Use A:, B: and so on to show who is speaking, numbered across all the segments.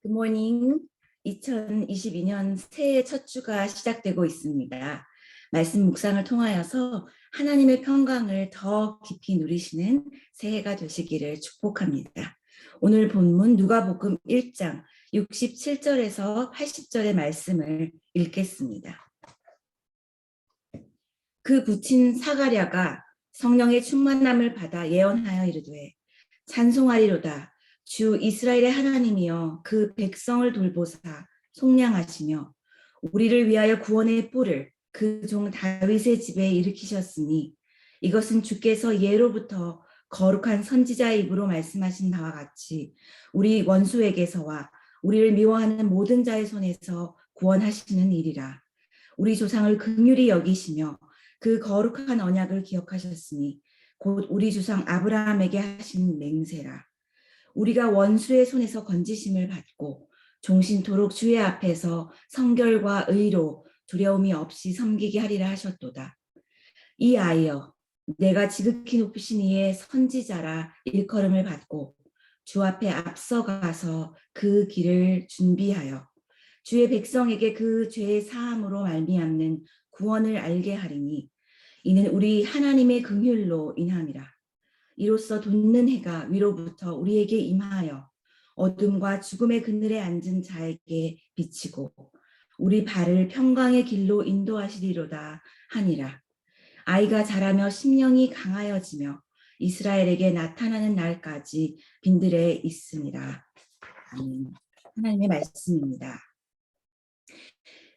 A: 굿모닝. 2022년 새해 첫 주가 시작되고 있습니다. 말씀 묵상을 통하여서 하나님의 평강을 더 깊이 누리시는 새해가 되시기를 축복합니다. 오늘 본문 누가복음 1장 67절에서 80절의 말씀을 읽겠습니다. 그 부친 사가랴가 성령의 충만함을 받아 예언하여 이르되 찬송하리로다. 주 이스라엘의 하나님이여 그 백성을 돌보사 속량하시며 우리를 위하여 구원의 뿔을 그 종 다윗의 집에 일으키셨으니 이것은 주께서 예로부터 거룩한 선지자의 입으로 말씀하신 바와 같이 우리 원수에게서와 우리를 미워하는 모든 자의 손에서 구원하시는 일이라. 우리 조상을 긍휼히 여기시며 그 거룩한 언약을 기억하셨으니 곧 우리 조상 아브라함에게 하신 맹세라. 우리가 원수의 손에서 건지심을 받고 종신토록 주의 앞에서 성결과 의로 두려움이 없이 섬기게 하리라 하셨도다. 이 아이여, 내가 지극히 높으신 이의 선지자라 일컬음을 받고 주 앞에 앞서가서 그 길을 준비하여 주의 백성에게 그 죄의 사함으로 말미암는 구원을 알게 하리니 이는 우리 하나님의 긍휼로 인함이라. 이로써 돋는 해가 위로부터 우리에게 임하여 어둠과 죽음의 그늘에 앉은 자에게 비치고 우리 발을 평강의 길로 인도하시리로다 하니라. 아이가 자라며 심령이 강하여지며 이스라엘에게 나타나는 날까지 빈들에 있으니라. 하나님의 말씀입니다.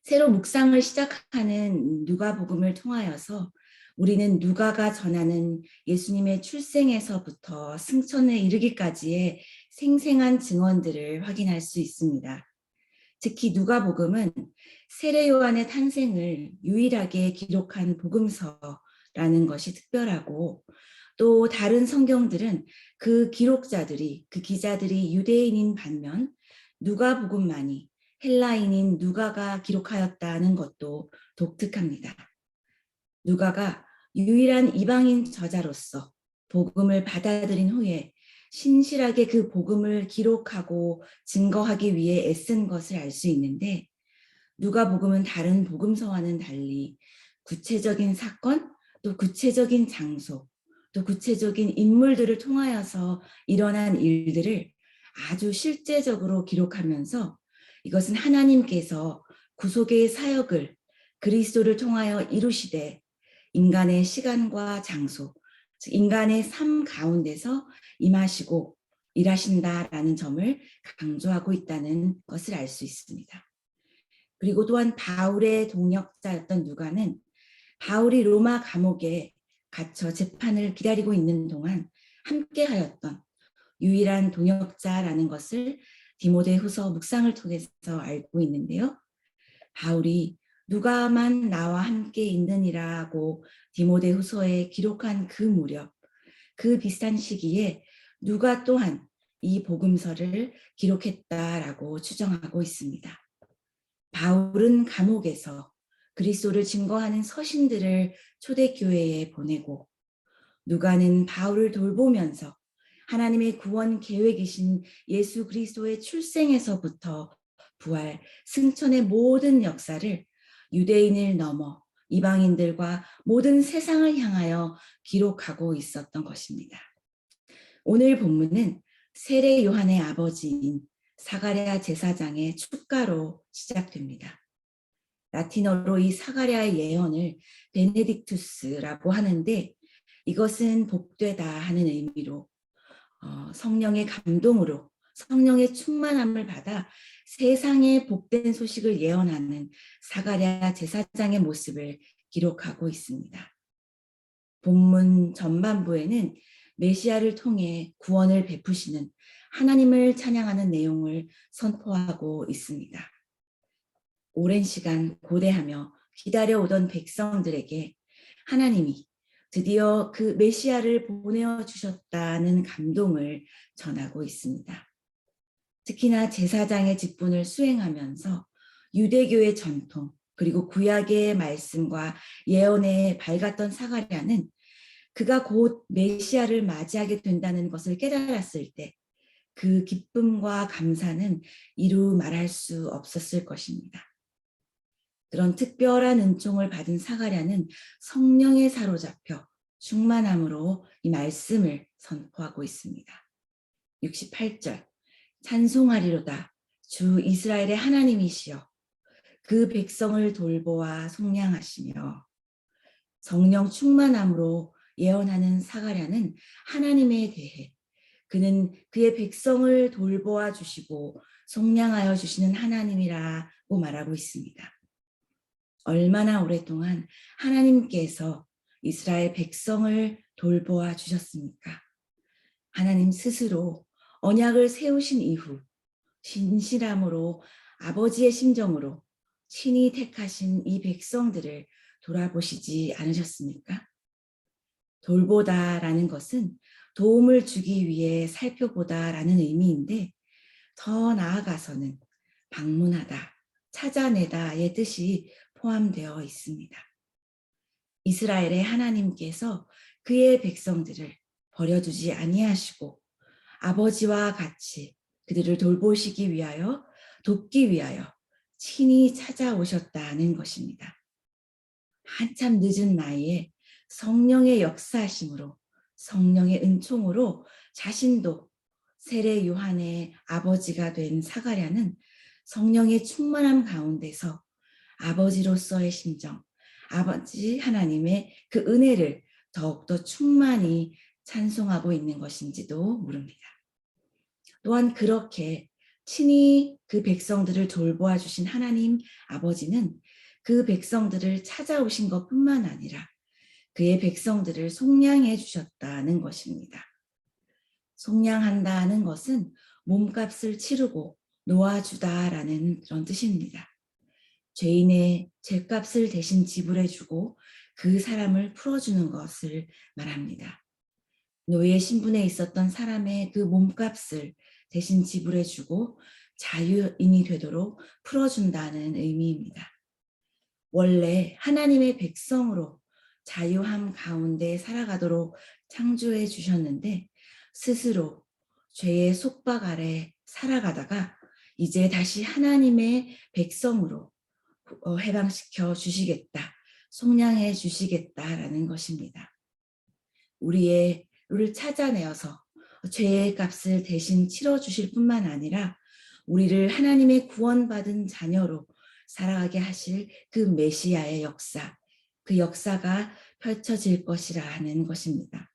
A: 새로 묵상을 시작하는 누가복음을 통하여서 우리는 누가가 전하는 예수님의 출생에서부터 승천에 이르기까지의 생생한 증언들을 확인할 수 있습니다. 특히 누가복음은 세례 요한의 탄생을 유일하게 기록한 복음서라는 것이 특별하고, 또 다른 성경들은 그 기록자들이, 그 기자들이 유대인인 반면 누가복음만이 헬라인인 누가가 기록하였다는 것도 독특합니다. 누가가 유일한 이방인 저자로서 복음을 받아들인 후에 신실하게 그 복음을 기록하고 증거하기 위해 애쓴 것을 알 수 있는데, 누가복음은 다른 복음서와는 달리 구체적인 사건, 또 구체적인 장소, 또 구체적인 인물들을 통하여서 일어난 일들을 아주 실제적으로 기록하면서 이것은 하나님께서 구속의 사역을 그리스도를 통하여 이루시되 인간의 시간과 장소, 즉 인간의 삶 가운데서 임하시고 일하신다라는 점을 강조하고 있다는 것을 알 수 있습니다. 그리고 또한 바울의 동역자였던 누가는 바울이 로마 감옥에 갇혀 재판을 기다리고 있는 동안 함께하였던 유일한 동역자라는 것을 디모데후서 묵상을 통해서 알고 있는데요. 바울이 누가만 나와 함께 있느니라고 디모데후서에 기록한 그 무렵, 그 비슷한 시기에 누가 또한 이 복음서를 기록했다라고 추정하고 있습니다. 바울은 감옥에서 그리스도를 증거하는 서신들을 초대교회에 보내고, 누가는 바울을 돌보면서 하나님의 구원 계획이신 예수 그리스도의 출생에서부터 부활, 승천의 모든 역사를 유대인을 넘어 이방인들과 모든 세상을 향하여 기록하고 있었던 것입니다. 오늘 본문은 세례 요한의 아버지인 사가랴 제사장의 축가로 시작됩니다. 라틴어로 이 사가랴의 예언을 베네딕투스라고 하는데, 이것은 복되다 하는 의미로 성령의 감동으로 성령의 충만함을 받아 세상에 복된 소식을 예언하는 사가랴 제사장의 모습을 기록하고 있습니다. 본문 전반부에는 메시아를 통해 구원을 베푸시는 하나님을 찬양하는 내용을 선포하고 있습니다. 오랜 시간 고대하며 기다려오던 백성들에게 하나님이 드디어 그 메시아를 보내주셨다는 감동을 전하고 있습니다. 특히나 제사장의 직분을 수행하면서 유대교의 전통, 그리고 구약의 말씀과 예언에 밝았던 사가랴는 그가 곧 메시아를 맞이하게 된다는 것을 깨달았을 때 그 기쁨과 감사는 이루 말할 수 없었을 것입니다. 그런 특별한 은총을 받은 사가랴는 성령에 사로잡혀 충만함으로 이 말씀을 선포하고 있습니다. 68절 찬송하리로다 주 이스라엘의 하나님이시여 그 백성을 돌보아 속량하시며. 성령 충만함으로 예언하는 사가랴는 하나님에 대해 그는 그의 백성을 돌보아 주시고 속량하여 주시는 하나님이라고 말하고 있습니다. 얼마나 오랫동안 하나님께서 이스라엘 백성을 돌보아 주셨습니까? 하나님 스스로 언약을 세우신 이후 신실함으로 아버지의 심정으로 친히 택하신 이 백성들을 돌아보시지 않으셨습니까? 돌보다라는 것은 도움을 주기 위해 살펴보다라는 의미인데 더 나아가서는 방문하다, 찾아내다의 뜻이 포함되어 있습니다. 이스라엘의 하나님께서 그의 백성들을 버려두지 아니하시고 아버지와 같이 그들을 돌보시기 위하여 돕기 위하여 친히 찾아오셨다는 것입니다. 한참 늦은 나이에 성령의 역사하심으로 성령의 은총으로 자신도 세례 요한의 아버지가 된 사가랴는 성령의 충만함 가운데서 아버지로서의 심정, 아버지 하나님의 그 은혜를 더욱더 충만히 찬송하고 있는 것인지도 모릅니다. 또한 그렇게 친히 그 백성들을 돌보아 주신 하나님 아버지는 그 백성들을 찾아오신 것뿐만 아니라 그의 백성들을 속량해 주셨다는 것입니다. 속량한다는 것은 몸값을 치르고 놓아주다라는 그런 뜻입니다. 죄인의 죄값을 대신 지불해 주고 그 사람을 풀어주는 것을 말합니다. 노예 신분에 있었던 사람의 그 몸값을 대신 지불해 주고 자유인이 되도록 풀어준다는 의미입니다. 원래 하나님의 백성으로 자유함 가운데 살아가도록 창조해 주셨는데 스스로 죄의 속박 아래 살아가다가 이제 다시 하나님의 백성으로 해방시켜 주시겠다, 속량해 주시겠다라는 것입니다. 우리를 찾아내어서 죄의 값을 대신 치러주실 뿐만 아니라 우리를 하나님의 구원받은 자녀로 살아가게 하실 그 메시아의 역사, 그 역사가 펼쳐질 것이라 하는 것입니다.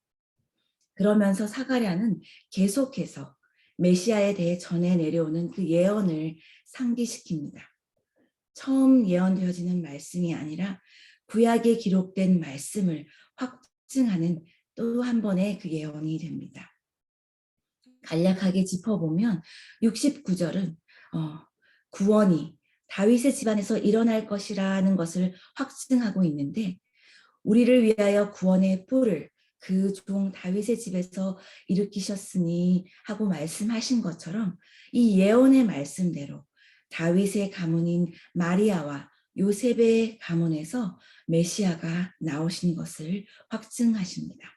A: 그러면서 사가랴는 계속해서 메시아에 대해 전해 내려오는 그 예언을 상기시킵니다. 처음 예언되어지는 말씀이 아니라 구약에 기록된 말씀을 확증하는 또 한 번의 그 예언이 됩니다. 간략하게 짚어보면 69절은 구원이 다윗의 집안에서 일어날 것이라는 것을 확증하고 있는데 우리를 위하여 구원의 뿔을 그 종 다윗의 집에서 일으키셨으니 하고 말씀하신 것처럼 이 예언의 말씀대로 다윗의 가문인 마리아와 요셉의 가문에서 메시아가 나오신 것을 확증하십니다.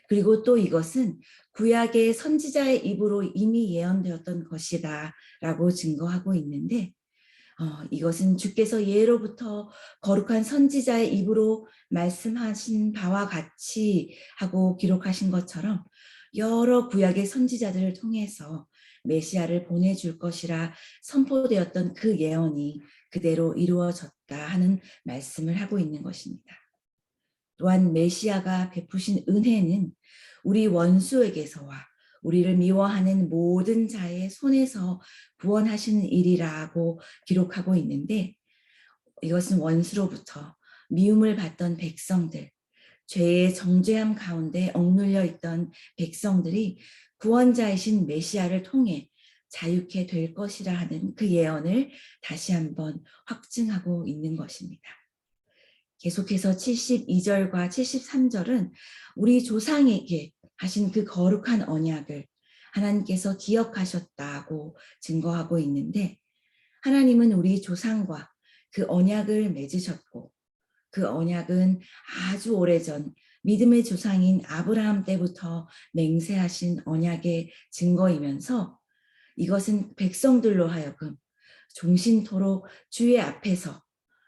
A: 그리고 또 이것은 구약의 선지자의 입으로 이미 예언되었던 것이다 라고 증거하고 있는데 이것은 주께서 예로부터 거룩한 선지자의 입으로 말씀하신 바와 같이 하고 기록하신 것처럼 여러 구약의 선지자들을 통해서 메시아를 보내줄 것이라 선포되었던 그 예언이 그대로 이루어졌다 하는 말씀을 하고 있는 것입니다. 또한 메시아가 베푸신 은혜는 우리 원수에게서와 우리를 미워하는 모든 자의 손에서 구원하시는 일이라고 기록하고 있는데 이것은 원수로부터 미움을 받던 백성들, 죄의 정죄함 가운데 억눌려 있던 백성들이 구원자이신 메시아를 통해 자유케 될 것이라 하는 그 예언을 다시 한번 확증하고 있는 것입니다. 계속해서 72절과 73절은 우리 조상에게 하신 그 거룩한 언약을 하나님께서 기억하셨다고 증거하고 있는데 하나님은 우리 조상과 그 언약을 맺으셨고 그 언약은 아주 오래전 믿음의 조상인 아브라함 때부터 맹세하신 언약의 증거이면서 이것은 백성들로 하여금 종신토록 주의 앞에서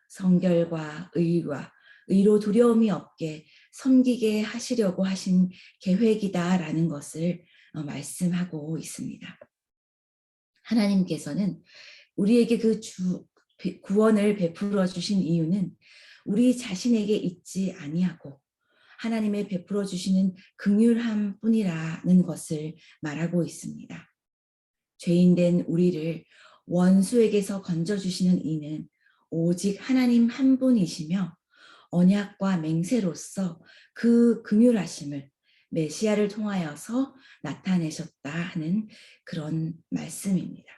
A: 성결과 의와 의로 두려움이 없게 섬기게 하시려고 하신 계획이다라는 것을 말씀하고 있습니다. 하나님께서는 우리에게 그 구원을 베풀어 주신 이유는 우리 자신에게 있지 아니하고 하나님의 베풀어 주시는 긍휼함 뿐이라는 것을 말하고 있습니다. 죄인된 우리를 원수에게서 건져주시는 이는 오직 하나님 한 분이시며 언약과 맹세로서 그 긍휼하심을 메시아를 통하여서 나타내셨다 하는 그런 말씀입니다.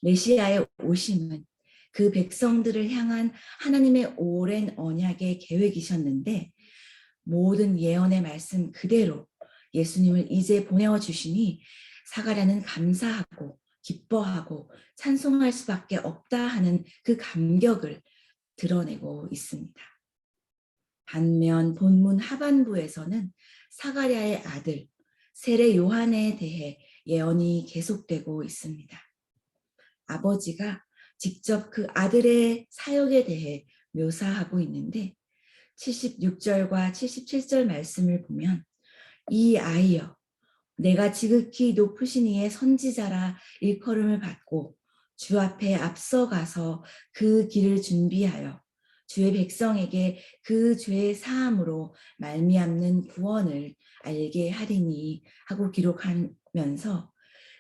A: 메시아의 오심은 그 백성들을 향한 하나님의 오랜 언약의 계획이셨는데 모든 예언의 말씀 그대로 예수님을 이제 보내어 주시니 사가랴는 감사하고 기뻐하고 찬송할 수밖에 없다 하는 그 감격을 드러내고 있습니다. 반면 본문 하반부에서는 사가랴의 아들 세례 요한에 대해 예언이 계속되고 있습니다. 아버지가 직접 그 아들의 사역에 대해 묘사하고 있는데 76절과 77절 말씀을 보면 이 아이여 내가 지극히 높으신 이의 선지자라 일컬음을 받고 주 앞에 앞서가서 그 길을 준비하여 주의 백성에게 그 죄의 사함으로 말미암는 구원을 알게 하리니 하고 기록하면서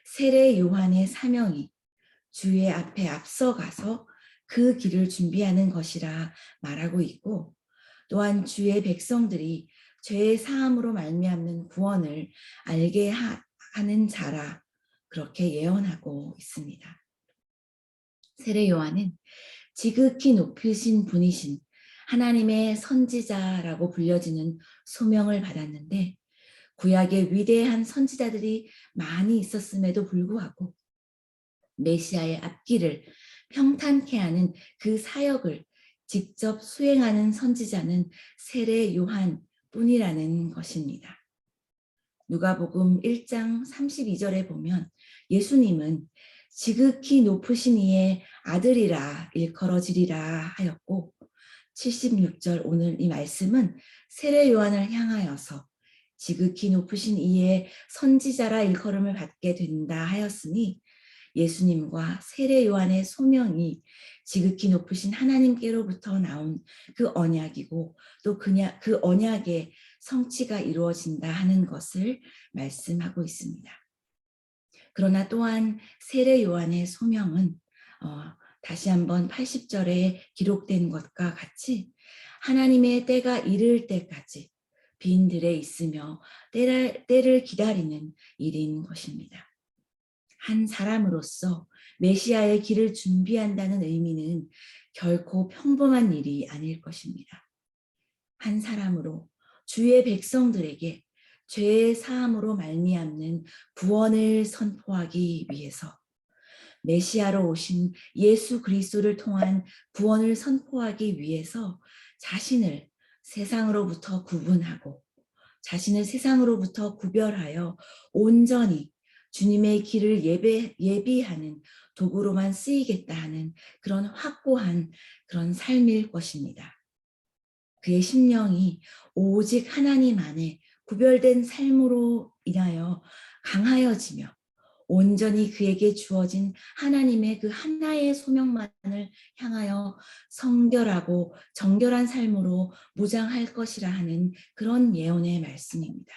A: 세례 요한의 사명이 주의 앞에 앞서가서 그 길을 준비하는 것이라 말하고 있고 또한 주의 백성들이 죄의 사함으로 말미암는 구원을 알게 하는 자라 그렇게 예언하고 있습니다. 세례 요한은 지극히 높으신 분이신 하나님의 선지자라고 불려지는 소명을 받았는데 구약의 위대한 선지자들이 많이 있었음에도 불구하고 메시아의 앞길을 평탄케 하는 그 사역을 직접 수행하는 선지자는 세례 요한 뿐이라는 것입니다. 누가복음 1장 32절에 보면 예수님은 지극히 높으신 이의 아들이라 일컬어지리라 하였고 76절 오늘 이 말씀은 세례 요한을 향하여서 지극히 높으신 이의 선지자라 일컬음을 받게 된다 하였으니 예수님과 세례 요한의 소명이 지극히 높으신 하나님께로부터 나온 그 언약이고 또 그 언약의 성취가 이루어진다 하는 것을 말씀하고 있습니다. 그러나 또한 세례 요한의 소명은 다시 한번 80절에 기록된 것과 같이 하나님의 때가 이를 때까지 빈들에 있으며 때를 기다리는 일인 것입니다. 한 사람으로서 메시아의 길을 준비한다는 의미는 결코 평범한 일이 아닐 것입니다. 한 사람으로 주의 백성들에게 죄의 사함으로 말미암는 구원을 선포하기 위해서 메시아로 오신 예수 그리스도를 통한 구원을 선포하기 위해서 자신을 세상으로부터 구분하고 자신을 세상으로부터 구별하여 온전히 주님의 길을 예비하는 도구로만 쓰이겠다 하는 그런 확고한 그런 삶일 것입니다. 그의 심령이 오직 하나님 안에 구별된 삶으로 인하여 강하여지며 온전히 그에게 주어진 하나님의 그 하나의 소명만을 향하여 성결하고 정결한 삶으로 무장할 것이라 하는 그런 예언의 말씀입니다.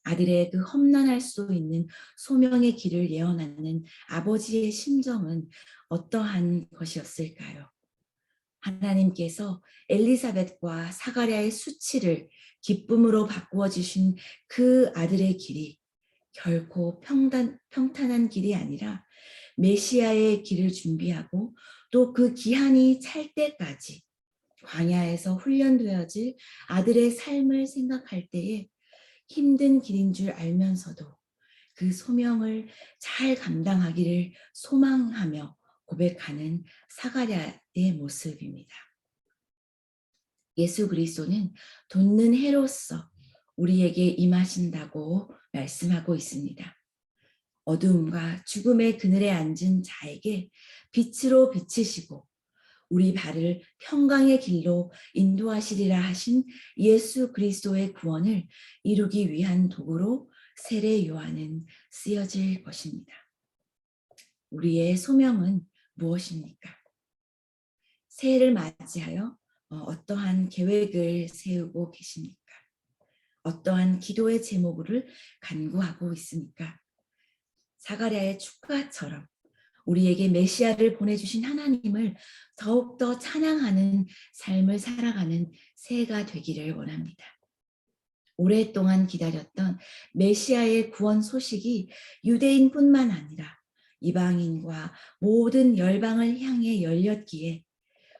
A: 아들의 그 험난할 수 있는 소명의 길을 예언하는 아버지의 심정은 어떠한 것이었을까요? 하나님께서 엘리사벳과 사가랴의 수치를 기쁨으로 바꾸어 주신 그 아들의 길이 결코 평탄한 길이 아니라 메시아의 길을 준비하고 또 그 기한이 찰 때까지 광야에서 훈련되어질 아들의 삶을 생각할 때에 힘든 길인 줄 알면서도 그 소명을 잘 감당하기를 소망하며 고백하는 사가랴의 모습입니다. 예수 그리스도는 돋는 해로서 우리에게 임하신다고 말씀하고 있습니다. 어두움과 죽음의 그늘에 앉은 자에게 빛으로 비치시고 우리 발을 평강의 길로 인도하시리라 하신 예수 그리스도의 구원을 이루기 위한 도구로 세례 요한은 쓰여질 것입니다. 우리의 소명은 무엇입니까? 새해를 맞이하여 어떠한 계획을 세우고 계십니까? 어떠한 기도의 제목을 간구하고 있습니까? 사가랴의 축가처럼 우리에게 메시아를 보내주신 하나님을 더욱더 찬양하는 삶을 살아가는 새해가 되기를 원합니다. 오랫동안 기다렸던 메시아의 구원 소식이 유대인뿐만 아니라 이방인과 모든 열방을 향해 열렸기에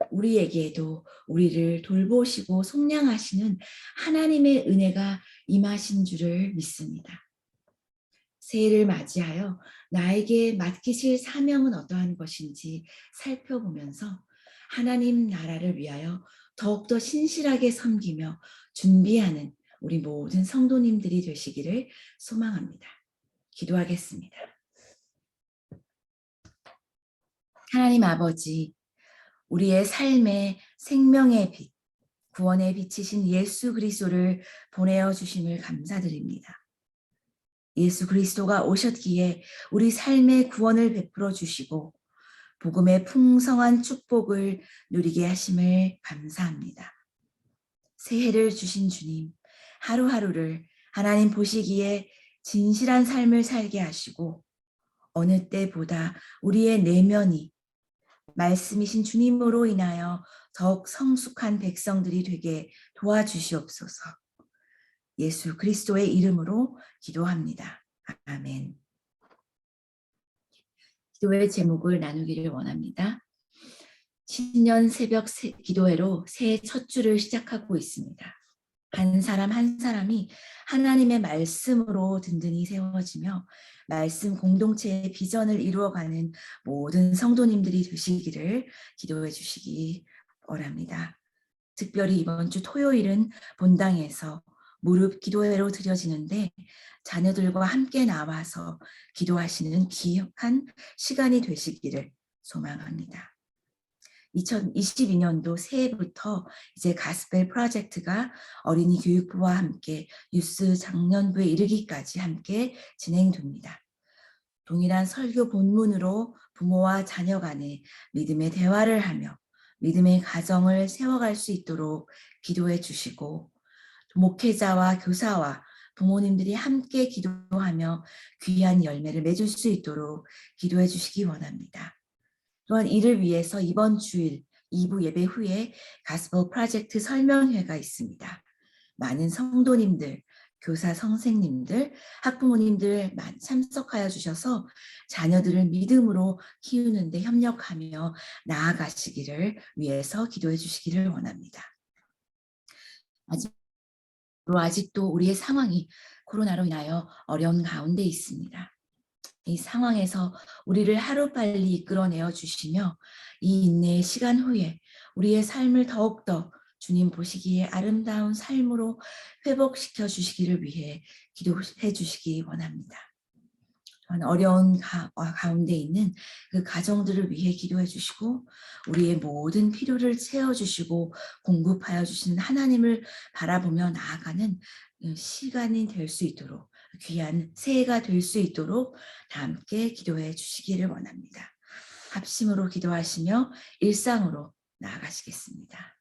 A: 우리에게도 우리를 돌보시고 속량하시는 하나님의 은혜가 임하신 줄을 믿습니다. 새해를 맞이하여 나에게 맡기실 사명은 어떠한 것인지 살펴보면서 하나님 나라를 위하여 더욱더 신실하게 섬기며 준비하는 우리 모든 성도님들이 되시기를 소망합니다. 기도하겠습니다. 하나님 아버지, 우리의 삶의 생명의 빛, 구원의 빛이신 예수 그리스도를 보내어 주심을 감사드립니다. 예수 그리스도가 오셨기에 우리 삶의 구원을 베풀어 주시고 복음의 풍성한 축복을 누리게 하심을 감사합니다. 새해를 주신 주님, 하루하루를 하나님 보시기에 진실한 삶을 살게 하시고 어느 때보다 우리의 내면이 말씀이신 주님으로 인하여 더욱 성숙한 백성들이 되게 도와주시옵소서. 예수 그리스도의 이름으로 기도합니다. 아멘. 기도의 제목을 나누기를 원합니다. 신년 새벽 기도회로 새해 첫 주를 시작하고 있습니다. 한 사람 한 사람이 하나님의 말씀으로 든든히 세워지며 말씀 공동체의 비전을 이루어가는 모든 성도님들이 되시기를 기도해 주시기 바랍니다. 특별히 이번 주 토요일은 본당에서 무릎 기도회로 드려지는데 자녀들과 함께 나와서 기도하시는 귀한 시간이 되시기를 소망합니다. 2022년도 새해부터 이제 가스펠 프로젝트가 어린이 교육부와 함께 유스 장년부에 이르기까지 함께 진행됩니다. 동일한 설교 본문으로 부모와 자녀 간에 믿음의 대화를 하며 믿음의 가정을 세워갈 수 있도록 기도해 주시고 목회자와 교사와 부모님들이 함께 기도하며 귀한 열매를 맺을 수 있도록 기도해 주시기 원합니다. 또한 이를 위해서 이번 주일 2부 예배 후에 가스펠 프로젝트 설명회가 있습니다. 많은 성도님들, 교사 선생님들, 학부모님들 참석하여 주셔서 자녀들을 믿음으로 키우는 데 협력하며 나아가시기를 위해서 기도해 주시기를 원합니다. 아직도 우리의 상황이 코로나로 인하여 어려운 가운데 있습니다. 이 상황에서 우리를 하루빨리 이끌어내어 주시며 이 인내의 시간 후에 우리의 삶을 더욱더 주님 보시기에 아름다운 삶으로 회복시켜 주시기를 위해 기도해 주시기 원합니다. 어려운 가운데 있는 그 가정들을 위해 기도해 주시고 우리의 모든 필요를 채워주시고 공급하여 주시는 하나님을 바라보며 나아가는 시간이 될 수 있도록 귀한 새해가 될 수 있도록 다 함께 기도해 주시기를 원합니다. 합심으로 기도하시며 일상으로 나아가시겠습니다.